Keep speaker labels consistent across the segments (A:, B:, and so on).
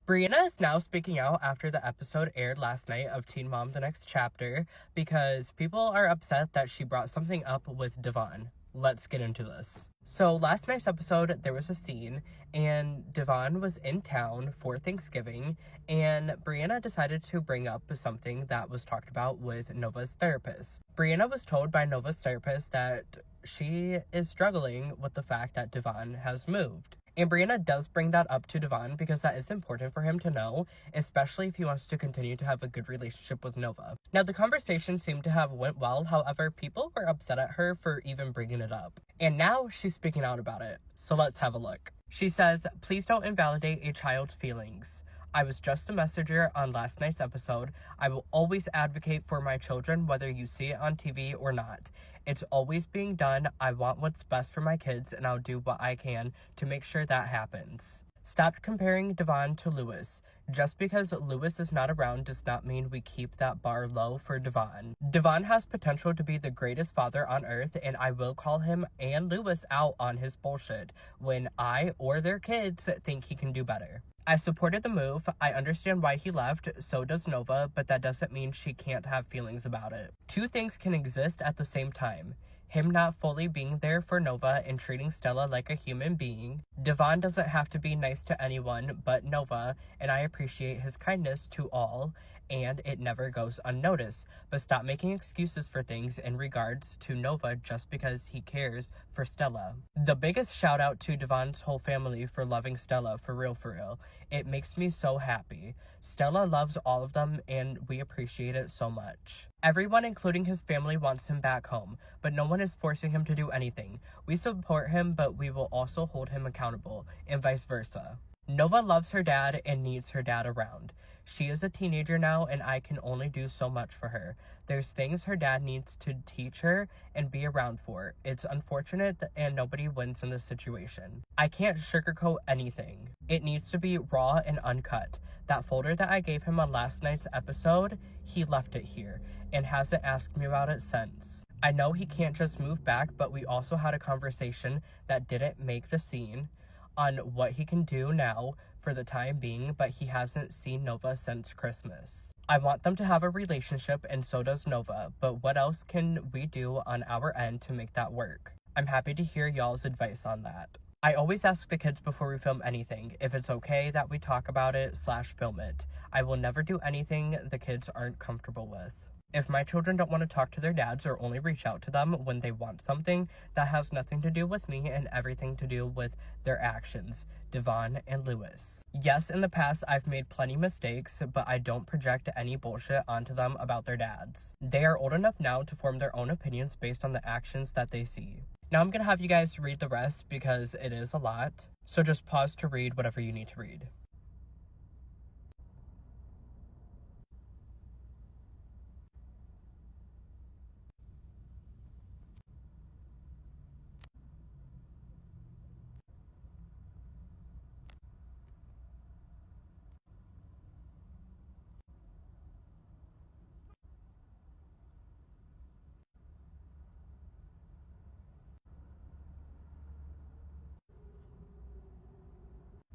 A: Brianna is now speaking out after the episode aired last night of Teen Mom The Next Chapter because people are upset that she brought something up with Devon. Let's get into this. So last night's episode, there was a scene and Devon was in town for Thanksgiving and Brianna decided to bring up something that was talked about with Nova's therapist. Brianna was told by Nova's therapist that she is struggling with the fact that Devon has moved. And Brianna does bring that up to Devon because that is important for him to know, especially if he wants to continue to have a good relationship with Nova. Now, the conversation seemed to have went well, however, people were upset at her for even bringing it up. And now she's speaking out about it. So let's have a look. She says, "Please don't invalidate a child's feelings. I was just a messenger on last night's episode. I will always advocate for my children, whether you see it on TV or not. It's always being done. I want what's best for my kids, and I'll do what I can to make sure that happens. Stop comparing Devon to Lewis. Just because Lewis is not around does not mean we keep that bar low for Devon. Devon has potential to be the greatest father on earth, and I will call him and Lewis out on his bullshit when I or their kids think he can do better. I supported the move. I understand why he left, so does Nova, but that doesn't mean she can't have feelings about it. Two things can exist at the same time. Him not fully being there for Nova and treating Stella like a human being. Devon doesn't have to be nice to anyone but Nova, and I appreciate his kindness to all, and it never goes unnoticed. But stop making excuses for things in regards to Nova just because he cares for Stella." The biggest shout out to Devon's whole family for loving Stella, for real, for real. It makes me so happy. Stella loves all of them, and we appreciate it so much. Everyone, including his family, wants him back home, but no one is forcing him to do anything. We support him, but we will also hold him accountable, and vice versa. Nova loves her dad and needs her dad around. She is a teenager now, and I can only do so much for her. There's things her dad needs to teach her and be around for. It's unfortunate and nobody wins in this situation. I can't sugarcoat anything. It needs to be raw and uncut. That folder that I gave him on last night's episode, he left it here and hasn't asked me about it since. I know he can't just move back, but we also had a conversation that didn't make the scene on what he can do now for the time being, but he hasn't seen Nova since Christmas. I want them to have a relationship, and so does Nova, but what else can we do on our end to make that work? I'm happy to hear y'all's advice on that. I always ask the kids before we film anything if it's okay that we talk about it / film it. I will never do anything the kids aren't comfortable with. If my children don't want to talk to their dads or only reach out to them when they want something, that has nothing to do with me and everything to do with their actions. Devon and Lewis. Yes, in the past I've made plenty mistakes, but I don't project any bullshit onto them about their dads. They are old enough now to form their own opinions based on the actions that they see. Now I'm going to have you guys read the rest because it is a lot, so just pause to read whatever you need to read.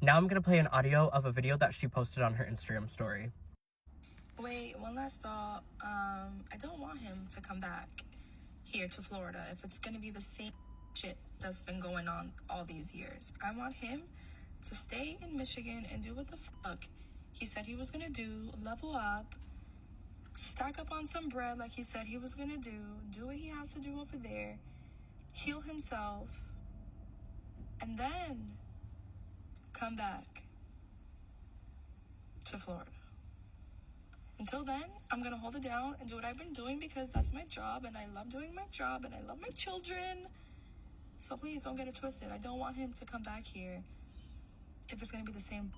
A: Now I'm going to play an audio of a video that she posted on her Instagram story.
B: Wait, one last thought. I don't want him to come back here to Florida if it's gonna be the same shit that's been going on all these years. I want him to stay in Michigan and do what the fuck he said he was gonna do, level up, stack up on some bread like he said he was gonna do what he has to do over there, heal himself, and then come back to Florida. Until then, I'm going to hold it down and do what I've been doing because that's my job and I love doing my job and I love my children. So please don't get it twisted. I don't want him to come back here if it's going to be the same.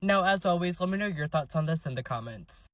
A: Now, as always, let me know your thoughts on this in the comments.